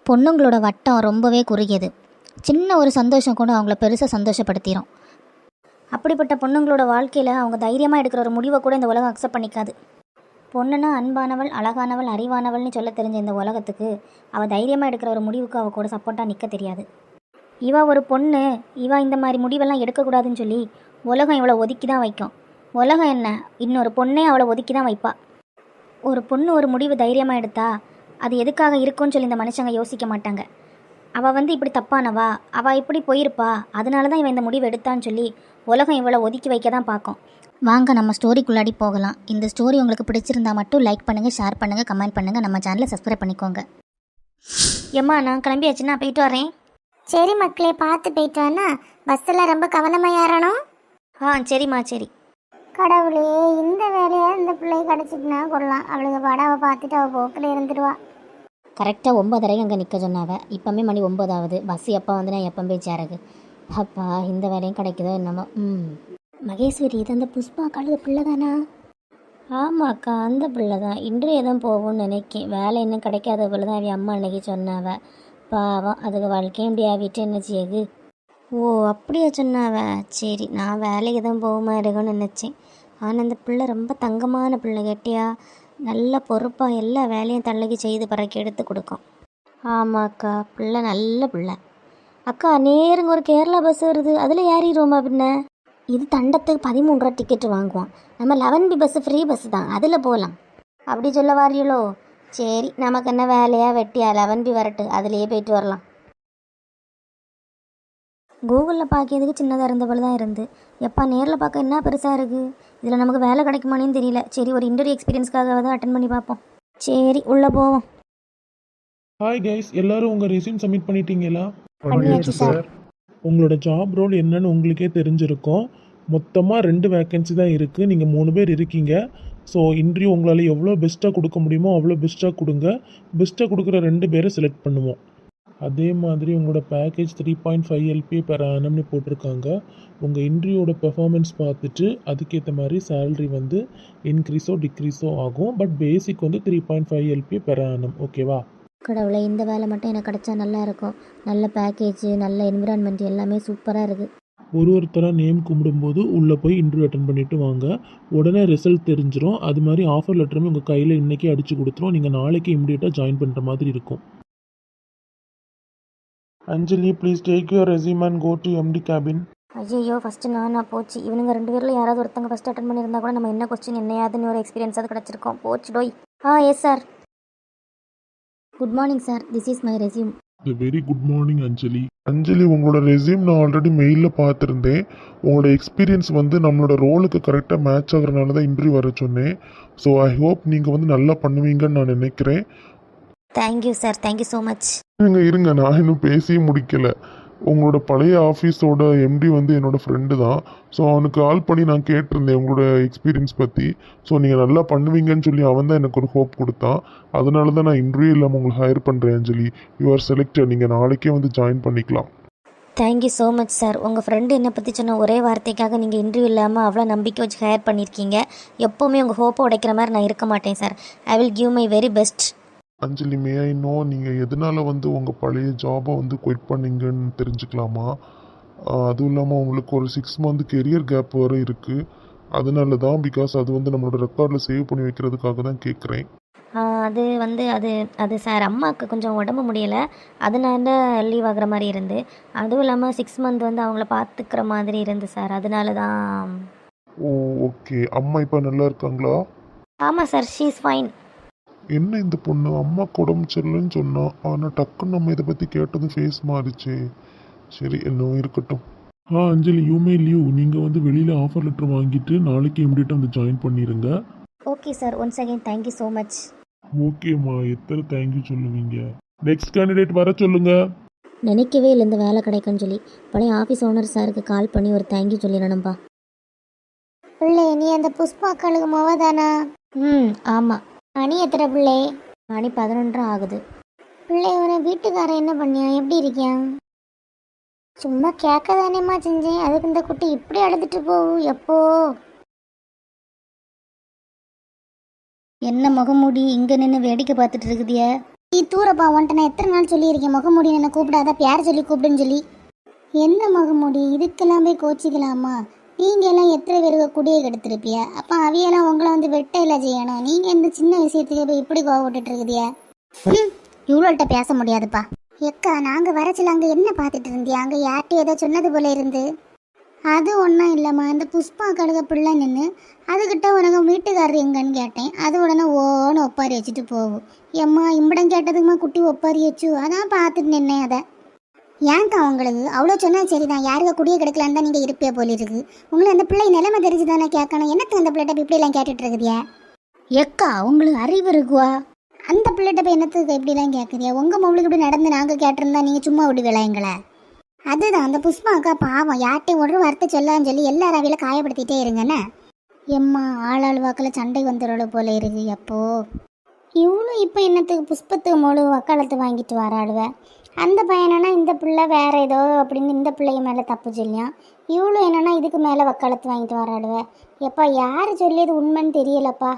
பொண்ணுங்களோட வட்டம் ரொம்பவே குறுகியது. சின்ன ஒரு சந்தோஷம் கூட அவங்கள பெருசாக சந்தோஷப்படுத்திடும். அப்படிப்பட்ட பொண்ணுங்களோட வாழ்க்கையில் அவங்க தைரியமாக எடுக்கிற ஒரு முடிவை கூட இந்த உலகம் அக்செப்ட் பண்ணிக்காது. பொண்ணுன்னா அன்பானவள், அழகானவள், அறிவானவள்னு சொல்ல தெரிஞ்ச இந்த உலகத்துக்கு அவள் தைரியமாக எடுக்கிற ஒரு முடிவுக்கு அவள் கூட சப்போர்ட்டாக நிற்க தெரியாது. இவ ஒரு பொண்ணு, இவ இந்த மாதிரி முடிவெல்லாம் எடுக்கக்கூடாதுன்னு சொல்லி உலகம் இவளை ஒதுக்கி தான் வைக்கும். உலகம் என்ன, இன்னொரு பொண்ணே அவளை ஒதுக்கி தான் வைப்பா. ஒரு பொண்ணு ஒரு முடிவு தைரியமாக எடுத்தா அது எதுக்காக இருக்குன்னு சொல்லி இந்த மனுஷங்க யோசிக்க மாட்டாங்க. அவள் இப்படி தப்பானவா, அவள் இப்படி போயிருப்பா, அதனால தான் இவன் இந்த முடிவு எடுத்தான்னு சொல்லி உலகம் இவளை ஒதுக்கி வைக்க தான் பார்க்கும். வாங்க நம்ம ஸ்டோரிக்குள்ளாடி போகலாம். இந்த ஸ்டோரி உங்களுக்கு பிடிச்சிருந்தா மட்டும் லைக் பண்ணுங்கள், ஷேர் பண்ணுங்கள், கமெண்ட் பண்ணுங்கள், நம்ம சேனலை சப்ஸ்கிரைப் பண்ணிக்கோங்க. ஏம்மா நான் கிளம்பியாச்சுன்னா போயிட்டு வரேன். சரி மக்களே, பார்த்து போயிட்டு வானா. பஸ்ஸில் ரொம்ப கவனமாக ஏறணும். சரிம்மா சரி. கடவுளே, இந்த வேலையை இந்த பிள்ளையை கிடச்சிட்டுனா கொள்ளலாம். அவளுக்கு படாவை பார்த்துட்டு அவள் போக்கில் இருந்துடுவா. கரெக்டாக 9:30 அங்கே நிற்க சொன்னாவ. இப்போமே மணி 9 ஆகுது. பஸ் எப்போ வந்து நான் எப்போ போய் சேரகு. அப்பா இந்த வேலையும் கிடைக்குதோ என்னமோ. மகேஸ்வரி, இது அந்த புஷ்பா கழுத பிள்ளை தானா? ஆமாக்கா, அந்த பிள்ளை தான். இன்றைய தான் போகும்னு நினைக்கேன். வேலை இன்னும் கிடைக்காத பிள்ளை தான் அவன் அம்மா அன்னைக்கு சொன்னாவ. பாவம், அதுக்கு வாழ்க்கையும் இப்படி ஆகிட்டு என்ன செய்யுது. ஓ அப்படியா சொன்னாவ. சரி, நான் வேலைக்கு தான் போகுமா இருக்குன்னு நினச்சேன். ஆனால் அந்த பிள்ளை ரொம்ப தங்கமான பிள்ளை, கெட்டியா நல்ல பொறுப்பாக எல்லா வேலையும் தள்ளைக்கு செய்து பறக்கி எடுத்து கொடுக்கும். ஆமாக்கா, பிள்ளை நல்ல பிள்ளை. அக்கா நேருங்க ஒரு கேரளா பஸ் வருது, அதில் ஏறிடுவோமா? பின்ன இது தண்டத்துக்கு 13 ரூபா டிக்கெட்டு வாங்குவோம். நம்ம 11B பஸ்ஸு ஃப்ரீ பஸ்ஸு தான், அதில் போகலாம். அப்படி சொல்ல வாரியலோ? சரி, நமக்கு என்ன வேலையாக வெட்டியா, 11B வரட்டு, அதுலேயே போயிட்டு வரலாம். கூகுளில் பார்க்கிறதுக்கு சின்னதாக இருந்த போல தான் இருந்து, எப்போ நேரில் பார்க்க என்ன பெருசாக இருக்குது. இதில் நமக்கு வேலை கிடைக்குமானேன்னு தெரியல. சரி, ஒரு இன்டர்வியூ எக்ஸ்பீரியன்ஸ்க்காக தான் அட்டன் பண்ணி பார்ப்போம். சரி, உள்ளே போவோம். ஹாய் கைஸ், எல்லாரும் உங்கள் ரெஸ்யூம் சப்மிட் பண்ணிட்டீங்களா? பண்ணியாச்சு சார். உங்களோட ஜாப் ரோல் என்னன்னு உங்களுக்கே தெரிஞ்சிருக்கும். மொத்தமாக 2 வேக்கன்சி தான் இருக்குது. நீங்கள் 3 பேர் இருக்கீங்க. ஸோ இன்டர்வியூ உங்களால் எவ்வளோ பெஸ்ட்டாக கொடுக்க முடியுமோ அவ்வளோ பெஸ்ட்டாக கொடுங்க. பெஸ்ட்டாக கொடுக்குற 2 பேரை செலக்ட் பண்ணுவோம். அதே மாதிரி உங்களோட பேக்கேஜ் 3.5 LPA பெர் ஆனம்னு போட்டிருக்காங்க. உங்கள் இன்டர்வியூவோட பெர்ஃபார்மன்ஸ் பார்த்துட்டு அதுக்கேற்ற மாதிரி சேலரி வந்து இன்க்ரீஸோ டிக்ரீஸோ ஆகும். பட் பேசிக் வந்து 3.5 LPA பெர் ஆனம். ஓகேவா? கடவுளை, இந்த வேலை மட்டும் எனக்கு கிடைச்சா நல்லா இருக்கும். நல்ல பேக்கேஜ், நல்ல என்விரான்மெண்ட், எல்லாமே சூப்பராக இருக்குது. ஒருத்தராக நேம் கும்பிடும்போது உள்ளே போய் இன்டர்வியூ அட்டன் பண்ணிவிட்டு வாங்க. உடனே ரிசல்ட் தெரிஞ்சிடும். அது மாதிரி ஆஃபர் லெட்டருமே உங்கள் கையில் இன்றைக்கி அடித்து கொடுத்துரும். நீங்கள் நாளைக்கு இம்மிடியேட்டாக ஜாயின் பண்ணுற மாதிரி இருக்கும். Anjali, please take your resume and go to MD cabin. ஐயோ, ஃபஸ்ட்டு நானா போச்சு. இவனுங்க 2 பேரில் யாராவது ஒருத்தங்க ஃபஸ்ட்டு அட்டன் பண்ணியிருந்தா கூட நம்ம என்ன கொஸ்டின் என்னையாதுன்னு ஒரு எக்ஸ்பீரியன்ஸ் அது கிடச்சிருக்கோம். போச்சு டோய். Yes sir. Good morning sir, this is my resume. Very good morning Anjali. Anjali, உங்களோட ரெஸ்யூம் நான் ஆல்ரெடி மெயிலில் பார்த்துருந்தேன். உங்களோட எக்ஸ்பீரியன்ஸ் வந்து நம்மளோட ரோலுக்கு கரெக்டாக மேட்ச் ஆகுறதுனால தான் இன்டர்வியூ வர சொன்னேன். ஸோ ஐ ஹோப் நீங்கள் வந்து நல்லா பண்ணுவீங்கன்னு நான் நினைக்கிறேன். Thank you sir, thank you so much. இருங்க, நான் இன்னும் பேசியே முடிக்கலை. உங்களோட பழைய ஆஃபீஸோட MD வந்து என்னோடய ஃப்ரெண்டு தான். ஸோ அவனுக்கு கால் பண்ணி நான் கேட்டிருந்தேன் உங்களோட எக்ஸ்பீரியன்ஸ் பற்றி. ஸோ நீங்கள் நல்லா பண்ணுவீங்கன்னு சொல்லி அவன் தான் எனக்கு ஒரு ஹோப் கொடுத்தான். அதனால தான் நான் இன்டர்வியூ இல்லாமல் உங்களை ஹையர் பண்ணுறேன் அஞ்சலி. You are selected. நீங்கள் நாளைக்கே வந்து ஜாயின் பண்ணிக்கலாம். Thank you so much sir. உங்கள் ஃப்ரெண்டு என்னை பற்றி சொன்ன ஒரே வார்த்தைக்காக நீங்கள் இன்டர்வியூ இல்லாமல் அவ்வளோ நம்பிக்கை வச்சு ஹையர் பண்ணியிருக்கீங்க. எப்போவுமே உங்கள் ஹோப்பை உடைக்கிற மாதிரி நான் இருக்க மாட்டேன் sir. I will give my very best. Anjali, May I know நீங்கள் எதனால் வந்து உங்கள் பழைய ஜாபை வந்து குவிட் பண்ணீங்கன்னு தெரிஞ்சுக்கலாமா? அதுவும் இல்லாமல் உங்களுக்கு ஒரு 6 மந்த் கெரியர் கேப் வர இருக்குது. அதனால தான், பிகாஸ் அது வந்து நம்மளோட ரெக்கார்டில் சேவ் பண்ணி வைக்கிறதுக்காக தான் கேட்குறேன். அது அது சார், அம்மாவுக்கு கொஞ்சம் உடம்பு முடியலை, அதனால லீவ் ஆகிற மாதிரி இருந்து. அதுவும் இல்லாமல் 6 மந்த் வந்து அவங்கள பார்த்துக்கிற மாதிரி இருந்து சார், அதனால தான். ஓ ஓகே. அம்மா இப்போ நல்லா இருக்காங்களா? ஆமாம் சார், ஷீ இஸ் ஃபைன். என்ன இந்த பொண்ணு அம்மாக்கு உடம்பு சரியில்லைன்னு சொன்னா, ஆனால் டக்குன்னு நம்ம இதை பற்றி கேட்டதும் ஃபேஸ் மாறிச்சே. சரி, இன்னும் இருக்கட்டும். அஞ்சலி, யூ மே லீவ். நீங்கள் வந்து வெளியில் ஆஃபர் லெட்டர் வாங்கிட்டு நாளைக்கு இம்மிடியேட்டாக வந்து ஜாயின் பண்ணிடுங்க. Okay sir, once again thank you so much. ஓகேம்மா, எத்தனை தேங்க்யூ சொல்லுவீங்க? நெக்ஸ்ட் கேண்டிடேட் வர சொல்லுங்க. நினைக்கவே இல்லை இந்த வேலை கிடைக்குன்னு சொல்லி. பழைய ஆஃபீஸ் ஓனர் சாருக்கு கால் பண்ணி ஒரு தேங்க்யூ சொல்லிடணும்பா. பிள்ளை, நீ அந்த புஷ்பா கழுகு மோவதானா? ஆமாம். மணி எத்தனை பிள்ளை? மணி 11 ஆகுது. பிள்ளை, உன வீட்டுக்காரன் என்ன பண்ணியா? எப்படி இருக்கியான்? சும்மா கேட்க தானேம்மா செஞ்சேன். அதுக்கு இந்த குட்டி இப்படி அழுதுட்டு போகும் எப்போ? என்ன முகமூடி இங்கே நின்று வேடிக்கை பார்த்துட்டு இருக்குதிய? நீ தூரப்பா உன்ட்ட நான் எத்தனை நாள் சொல்லியிருக்கேன் முகமூடி என்ன கூப்பிடாத பேர் சொல்லி கூப்பிடுன்னு சொல்லி. என்ன முகமூடி இதுக்கெல்லாம் போய் கோச்சிக்கலாமா? நீங்கள் எல்லாம் எத்தனை பேருக்கு குடியை கெடுத்துருப்பிய. அப்போ அவையெல்லாம் உங்களை வந்து வெட்டையில செய்யணும். நீங்கள் இந்த சின்ன விஷயத்துக்கு போய் இப்படி கோவப்பட்டுட்டு இருக்குதியா? இவ்வளோட்ட பேச முடியாதுப்பா. எக்கா நாங்கள் வரச்சில் அங்கே என்ன பார்த்துட்டு இருந்தியா? அங்கே யார்கிட்ட ஏதோ சொன்னது போல இருந்து. அது ஒன்றும் இல்லைம்மா, இந்த புஷ்பா கழுக பிள்ளை நின்று அதுக்கிட்ட உனக்கு வீட்டுக்காரர் எங்கன்னு கேட்டேன். அது உடனே ஓன்னு ஒப்பாரி வச்சுட்டு போகும். எம்மா இம்படம் கேட்டதுக்குமா குட்டி ஒப்பாரி வச்சு அதான் பார்த்துட்டு நின்னேன். அதை ஏன்க்கா உங்களுக்கு அவ்வளோ சொன்னால் சரிதான். யாருக்கு குடியை கிடைக்கலான்னு தான் நீங்கள் இருப்பே போல இருக்கு. உங்களுக்கு அந்த பிள்ளை நிலைமை தெரிஞ்சு தானே கேட்கணும். என்னத்துக்கு அந்த பிள்ளைகிட்ட இப்படிலாம் கேட்டுட்டு இருக்குதியா? எக்கா உங்களுக்கு அறிவு இருக்குவா? அந்த பிள்ளைகிட்ட போய் என்னத்துக்கு இப்படிலாம் கேட்குறியா? உங்கள் மொழிக்கு இப்படி நடந்து நாங்கள் கேட்டிருந்தா நீங்கள் சும்மா விடுவீங்களா எங்களை? அதுதான் அந்த புஷ்பா அக்கா பாவம் யார்ட்டையும் ஒரு வார்த்தை சொல்லான்னு சொல்லி எல்லா ரவியில காயப்படுத்திட்டே இருங்கண்ணே. எம்மா ஆளாள் வாக்கில் சண்டை வந்துடுற போல இருக்கு. எப்போ இவ்வளோ இப்போ என்னத்துக்கு புஷ்பத்துக்கு முழு வக்காலத்து வாங்கிட்டு வராளுவேன். அந்த பையனா இந்த பிள்ளை வேற ஏதோ அப்படின்னு இந்த பிள்ளைய மேலே தப்பு சொல்லியான். இவ்வளோ என்னன்னா இதுக்கு மேலே வக்காலத்து வாங்கிட்டு வராளுவேன். எப்பா யார் சொல்லியது உண்மைன்னு தெரியலப்பா.